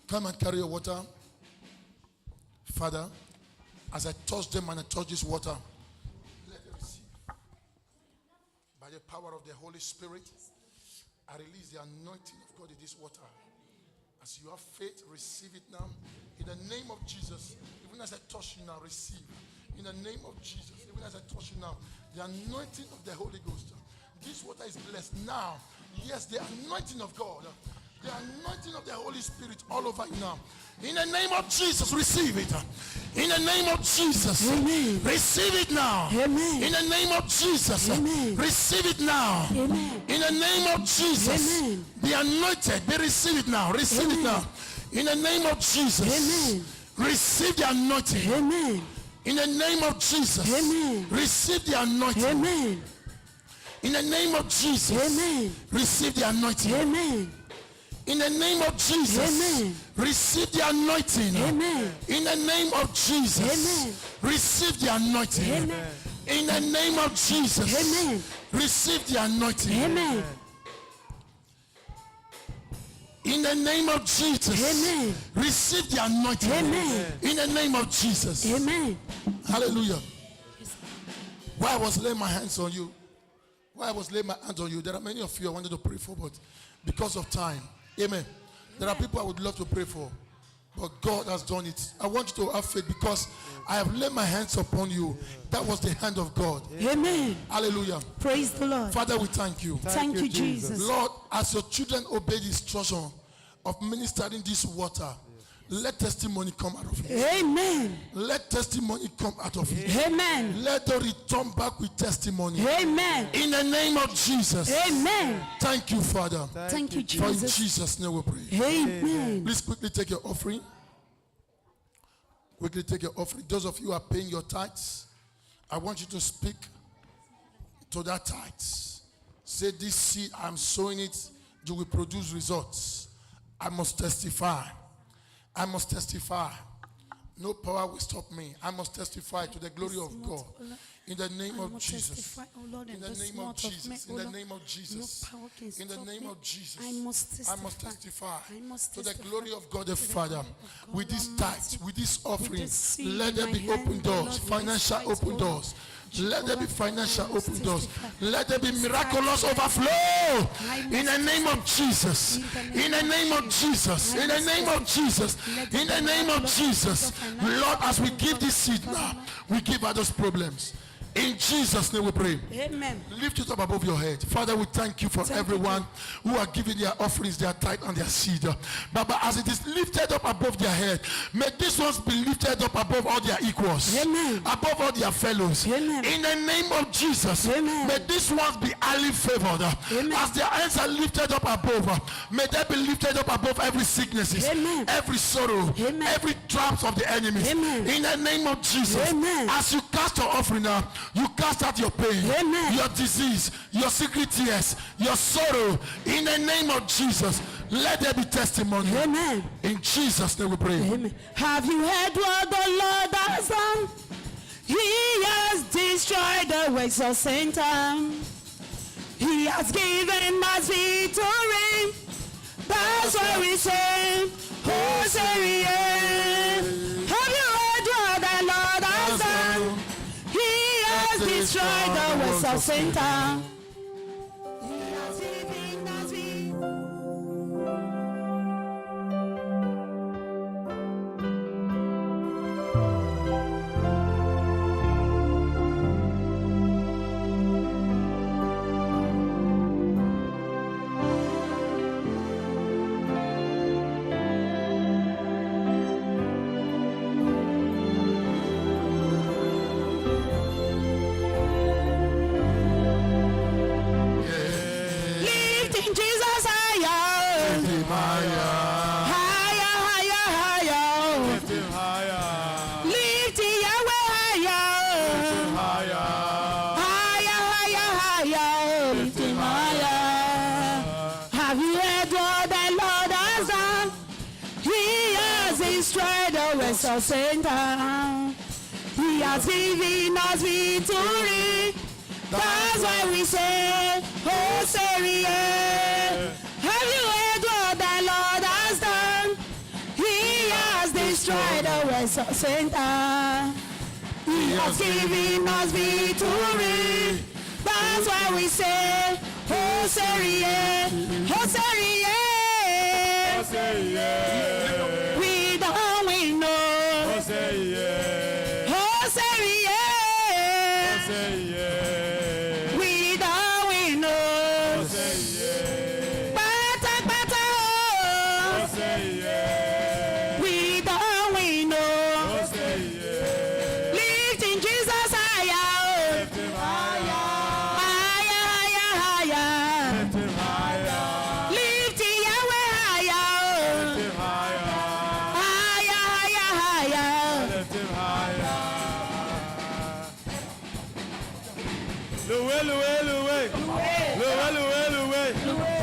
come and carry your water. Father, as I touch them and I touch this water, let them receive. By the power of the Holy Spirit, I release the anointing of God in this water. As you have faith, receive it now. In the name of Jesus, even as I touch you now, receive. In the name of Jesus, even as I touch you now, the anointing of the Holy Ghost. This water is blessed now. Yes, the anointing of God. The anointing of the Holy Spirit all over you now. In the name of Jesus, receive it. In the name of Jesus,
Amen.
receive it now.
Amen.
In the name of Jesus,
Amen.
receive it now.
Amen.
In the name of Jesus,
Amen.
be anointed. Be receive it now. Receive it
Amen.
now. In the name of Jesus,
Amen.
receive the anointing.
Amen.
In the name of Jesus,
Amen.
receive the anointing.
Amen.
In the name of Jesus,
Amen.
receive the anointing.
Amen.
In the name of Jesus,
Amen.
receive the anointing.
Amen.
In the name of Jesus,
Amen.
receive the anointing.
Amen.
In the name of Jesus,
Amen.
receive the anointing.
Amen.
In the name of Jesus,
Amen.
receive the anointing.
Amen.
In the name of Jesus.
Amen.
Hallelujah. While I was laying my hands on you, there are many of you I wanted to pray for, but because of time, amen. There are people I would love to pray for, but God has done it. I want you to have faith because I have laid my hands upon you. That was the hand of God.
Amen.
Hallelujah.
Praise the Lord.
Father, we thank you.
Thank you, Jesus.
Lord, as your children obey the instruction of ministering this water, let testimony come out of it.
Amen.
Let testimony come out of it.
Amen.
Let them return back with testimony.
Amen.
In the name of Jesus.
Amen.
Thank you, Father.
Thank you,
For in
Jesus.
Jesus' name we pray.
Amen.
Please quickly take your offering. Quickly take your offering. Those of you who are paying your tithes, I want you to speak to that tithes. Say, this seed, I'm sowing it, you will produce results. I must testify. I must testify. No power will stop me. I must testify to the glory of God. In the name
I
of
will
Jesus.
testify, oh Lord,
In
in
the
this
name of
month of May,
Jesus.
oh
In the
Lord.
name of Jesus.
No power can
In the
stop
name
me.
of Jesus.
I must
I must testify
I must
to the
testify
glory of God the
to the
Father.
glory of
With
God
this
Almighty.
tithe, with this offering,
this seed
let
in
there
my
be
hand,
open
oh
doors,
Lord, with this
financial
tithe,
open
oh Lord.
doors. Let there be
Jehovah,
financial
I must
open doors.
testify.
Let there be
This
miraculous
tithe,
overflow.
I
In the
must
name of
testify.
Jesus. In the name of Jesus.
I
In the
must
name of
testify.
Jesus.
Let there
In the
be
name of
miraculous
Jesus.
financial
Lord, as we
open
give
doors,
this seed
Father
now,
Lord.
we give others problems. In Jesus' name we pray.
Amen.
Lift it up above your head. Father, we thank you for
Thank you,
everyone who are giving their offerings, their tithe and their seed. Baba, as it is lifted up above their head, may these ones be lifted up above all their equals.
Amen.
Above all their fellows.
Amen.
In the name of Jesus,
Amen.
may these ones be highly favored.
Amen.
As their hands are lifted up above, may they be lifted up above every sickness,
Amen.
every sorrow,
Amen.
every traps of the enemies.
Amen.
In the name of Jesus,
Amen.
as you cast your offering now, you cast out your pain,
Amen.
your disease, your secret tears, your sorrow. In the name of Jesus, let there be testimony.
Amen.
In Jesus' name we pray.
Amen. Have you heard what the Lord has done? He has destroyed the works of Satan. He has given us victory. That's why we say, Hosanna. Have you heard what the Lord has done? He has destroyed the works of Satan. He has given us victory. Lifting Jesus higher, higher, higher, higher. Lifting Yahweh higher, higher, higher, higher. Lifting higher. Have you heard what the Lord has done? He has destroyed the works of Satan. He has given us victory. That's why we say, Hosanna. Have you heard what the Lord has done? He has destroyed the works of Satan. He has given us victory. That's why we say, Hosanna. Hosanna. We don't win no. Hosanna. We don't win no. Bata, bata, oh. We don't win no. Lifting Jesus higher, oh. Higher, higher, higher. Lifting Yahweh higher, oh. Higher, higher, higher. Loué, Loué, Loué, Loué.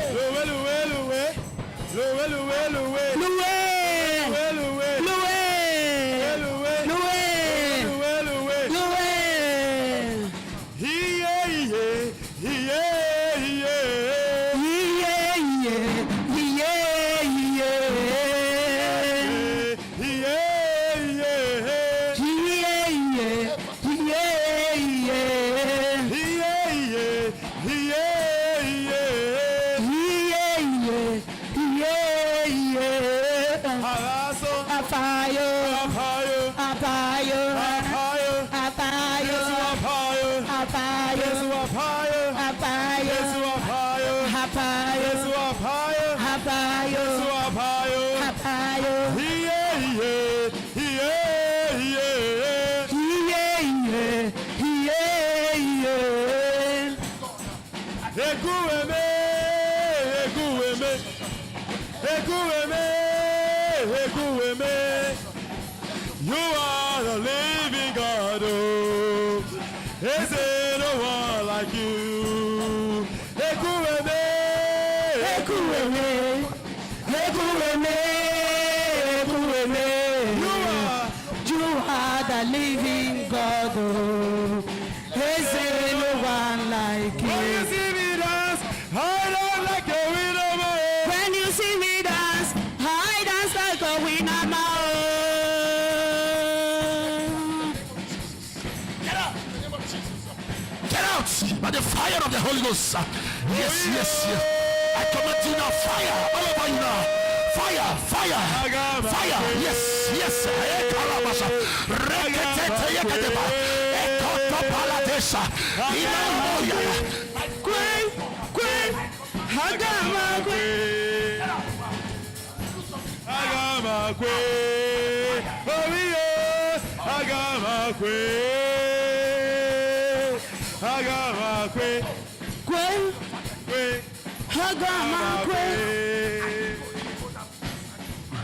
You are the living God, oh. Is there no one like you? Ekuweme,
Ekuweme, Ekuweme, Ekuweme. You are the living God, oh.
the fire of the Holy Ghost. Yes, yes, yes. I command you now, fire all over you now. Fire, fire, fire. Yes, yes.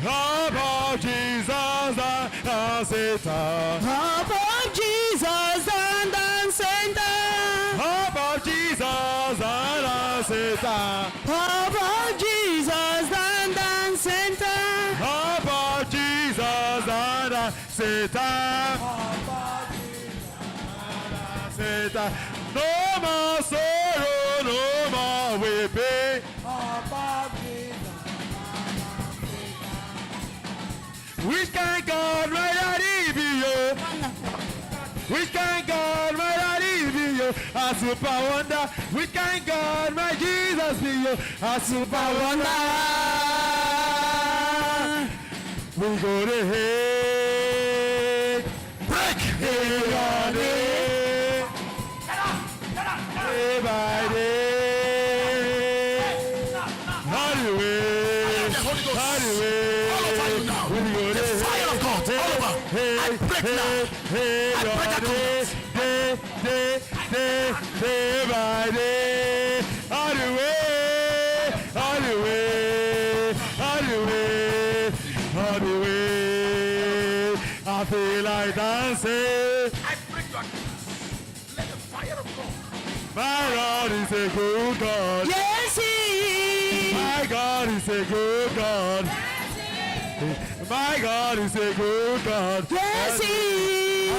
About Jesus and Satan.
About Jesus and Satan.
About Jesus and Satan.
About Jesus and Satan.
About Jesus and Satan. Satan. No more sorrow, no more weeping. Which kind God might I be you? Which kind God might I be you? A super wonder. Which kind God might Jesus be you? A super wonder. We go to hell.
Break.
Day by day. Day by day.
The Holy Ghost. All over you now. The fire of God. All over. I break now. I break that covenant.
Day by day. All the way. All the way. All the way. All the way. I feel like dancing.
I break your let the fire of God.
My God is a good God.
Yes, he is.
My God is a good God. My God is a good God.
Yes, he is.
We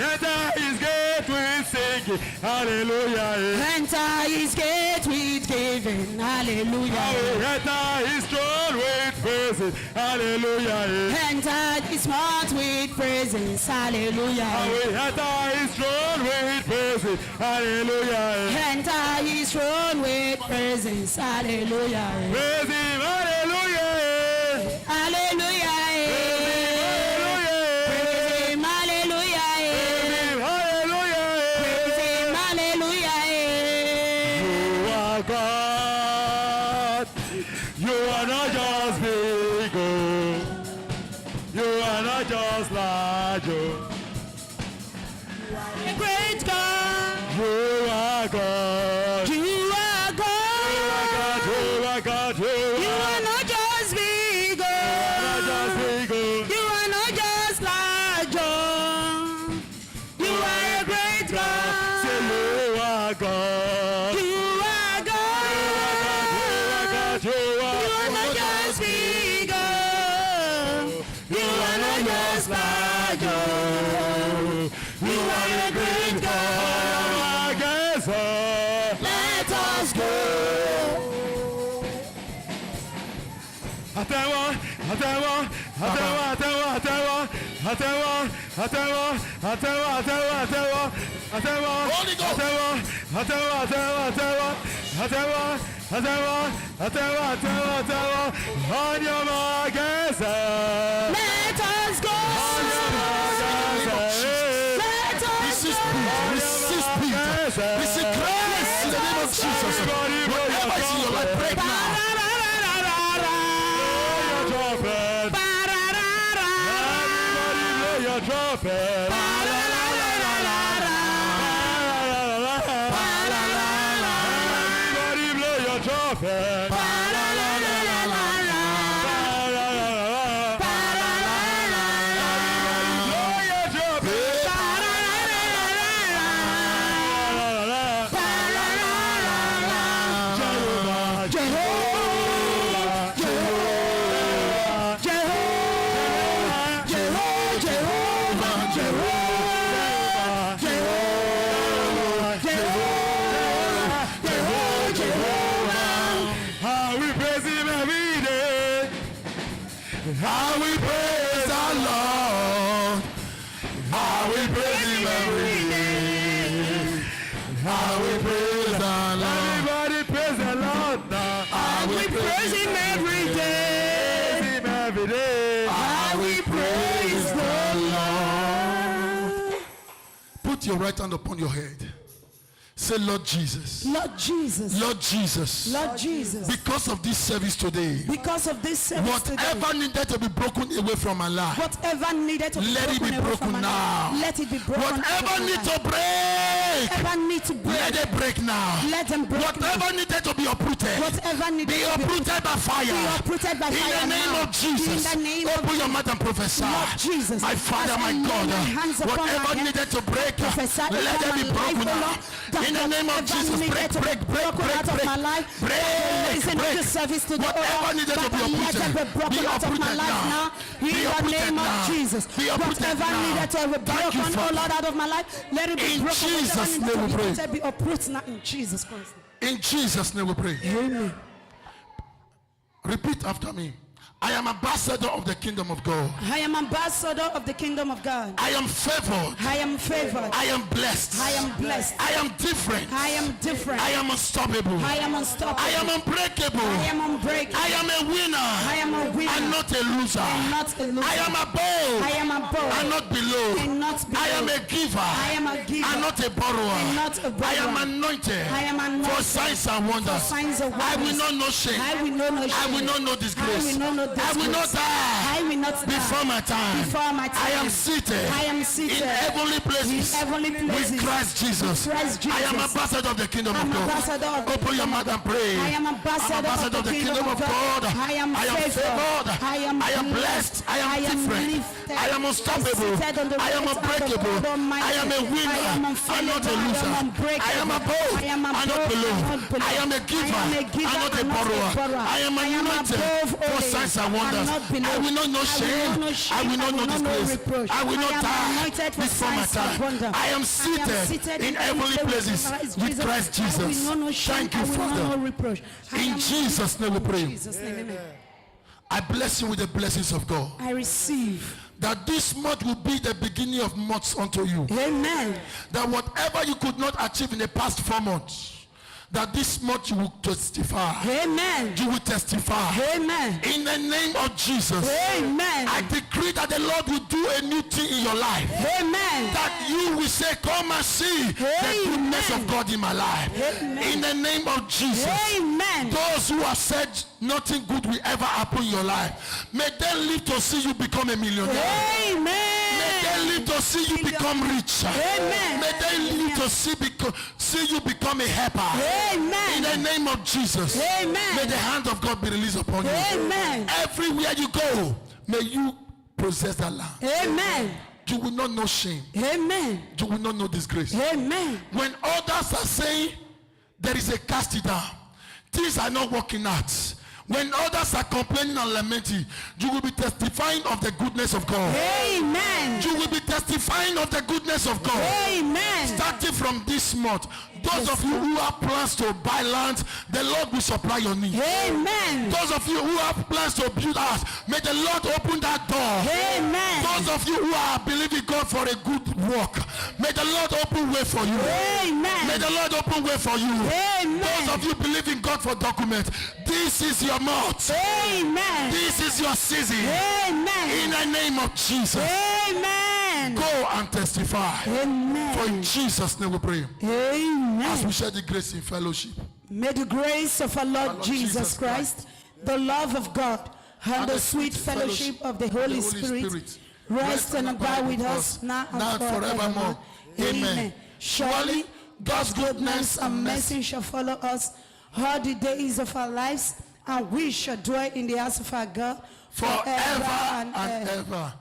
enter his gate with singing. Hallelujah.
Enter his gate with giving. Hallelujah.
We enter his throne with praises. Hallelujah.
Enter his mouth with praises. Hallelujah.
We enter his throne with praises. Hallelujah.
Enter his throne with praises. Hallelujah.
Praise him. Hallelujah.
Hallelujah. Praise him. Hallelujah. Praise him. Hallelujah.
You are God. You are not just big. Oh. You are not just large. Oh.
A great God.
You are God.
You are God.
You are God. You
You
are
are not just big.
not just big. Oh.
You are not just large. You are a great God.
Say you are God.
You are God.
You are
You are not just big. You are not just large. You are a great God.
I guess.
Let us go.
Atewa.
Holy Ghost.
On your mark, yes,
Let us go. Let us
Receive speed. Receive speed. Receive grace in the name of Jesus. Whatever is in your life, break now.
Trumpet. Everybody blow your trumpet. Blow your trumpet. How we praise him every day.
How we praise our Lord. How we praise him every day. How we praise
praise him every day.
Praise him every day.
I will praise the Lord.
Put your right hand upon your head. Say, Lord Jesus.
Lord Jesus.
Lord Jesus.
Lord Jesus.
Because of this service today,
Because of this service today,
whatever needed to be broken away from my life,
whatever needed to be
let it
broken
be
away
broken
from my
now.
life, let it be broken.
Whatever
away
needs
from
to break,
whatever need to break,
let it break now.
let them break.
Whatever needed to be uprooted,
Whatever needed
be
to be
uprooted by fire.
be uprooted by
In
fire
the name
now.
of Jesus.
In the name
Open
of
your mouth and prophesy.
Lord Jesus,
My Father,
as I
my
lay
God,
my hands upon my
whatever
head,
needed to break,
prophesy
let
upon
it be
my
broken
life, O
now.
Lord, that
In the name of
whatever
Jesus,
needed
break,
to be
break, break,
broken
break,
out of
break.
my life,
Break,
listen to
break.
this service today, O
Whatever
Lord,
needed to be
that let
uprooted,
them be
be
broken out of my
uprooted
life
now.
now.
Be
In the
uprooted
name
now.
of Jesus,
Be uprooted
whatever
now.
needed to be
Thank you,
broken, O
Father.
Lord, out of my life, let it be
In
broken.
Jesus'
Whatever
name
needed to
we
be
pray.
uprooted, be uprooted now in Jesus Christ.
In Jesus' name we pray.
Amen.
Repeat after me. I am ambassador of the kingdom of God.
I am ambassador of the kingdom of God.
I am favored.
I am favored.
I am blessed.
I am blessed.
I am different.
I am different.
I am unstoppable.
I am unstoppable.
I am unbreakable.
I am unbreakable.
I am a winner.
I am a winner.
I'm not a loser.
I'm not a loser.
I am above.
I am above.
I'm not below.
And not below.
I am a giver.
I am a giver.
I'm not a borrower.
And not a borrower.
I am anointed.
I am anointed.
For signs and wonders.
For signs and
I will
wonders.
not know shame.
I will not know shame.
I will not know disgrace.
I will not know
I will not
disgrace.
die.
I will not die.
Before my time.
Before my time.
I am seated.
I am seated.
In heavenly places.
In heavenly places.
With Christ Jesus.
With Christ Jesus.
I am ambassador of the kingdom
I'm
of God.
ambassador of the
Open your mouth and pray.
I am ambassador
of the kingdom of God.
I am
favored.
I am
blessed. I am different.
lifted.
I am unstoppable.
Seated on the
I am
right hand of
unbreakable.
God Almighty.
I am a winner.
I am
I'm not a
unfailable.
loser.
I am unbreakable.
I am above.
I am
I'm not
above.
below.
I'm not below.
I am a giver.
I am a giver.
I'm not a
I'm not a
borrower.
borrower.
I am
I am
anointed
above
for
only.
signs and
I'm
wonders.
not below.
I will not know
I will
shame.
not know shame.
I will not know disgrace.
reproach.
I will not
I am
die
anointed for
before my
signs and
time.
wonders.
I am seated in heavenly places with Christ
I
Jesus.
will not know shame.
Thank you,
I will not know
Father.
reproach. I
In
am
Jesus' name we
in
pray.
Jesus' name, amen.
I bless you with the blessings of God.
I receive.
That this month will be the beginning of months unto you.
Amen.
That whatever you could not achieve in the past 4 months, that this month you will testify.
Amen.
You will testify.
Amen.
In the name of Jesus.
Amen.
I decree that the Lord will do a new thing in your life.
Amen.
That you will say, come and see the goodness of God in my life.
Amen.
In the name of Jesus.
Amen.
Those who have said nothing good will ever happen in your life, may they live to see you become a millionaire.
Amen.
May they live to see you become rich.
Amen.
May they live to see you become a helper.
Amen.
In the name of Jesus.
Amen.
May the hand of God be released upon you.
Amen.
Everywhere you go, may you possess that land.
Amen.
You will not know shame.
Amen.
You will not know disgrace.
Amen.
When others are saying there is a cast it down, things are not working out. When others are complaining and lamenting, you will be testifying of the goodness of God.
Amen.
You will be testifying of the goodness of God.
Amen.
Starting from this month, those of you who have plans to buy land, the Lord will supply your needs.
Amen.
Those of you who have plans to build a house, may the Lord open that door.
Amen.
Those of you who are believing God for a good work, may the Lord open way for you.
Amen.
May the Lord open way for you.
Amen.
Those of you believing God for documents, this is your month.
Amen.
This is your season.
Amen.
In the name of Jesus.
Amen.
Go and testify.
Amen.
For in Jesus' name we pray.
Amen.
As we share the grace in fellowship.
May the grace of our Lord Jesus Christ, the love of God, and the sweet fellowship of the Holy Spirit rest and abide with us now and forevermore. Amen. Surely God's goodness and mercy shall follow us all the days of our lives, and we shall dwell in the house of our God
Forever and ever.